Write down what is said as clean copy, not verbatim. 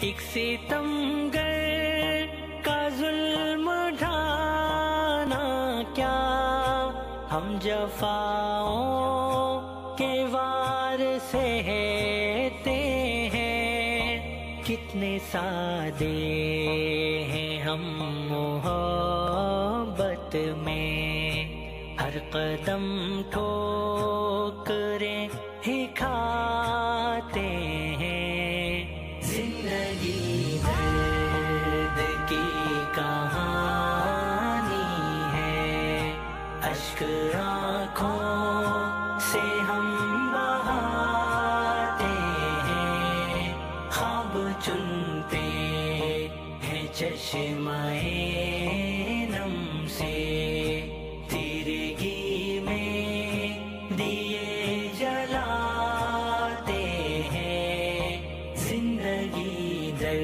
ایک ستمگر کا ظلم ڈھانا کیا، ہم جفاؤں کے وار سہتے ہیں، کتنے سادے ہیں ہم محبت میں، ہر قدم ٹھوکریں ہی کھاتے ہیں، زندگی درد کی کہانی ہے، اشک آنکھوں سے ہم بہاتے ہیں، خواب چنتے ہیں چشمہ نم سے، تیرگی میں دیے جلاتے ہیں، زندگی در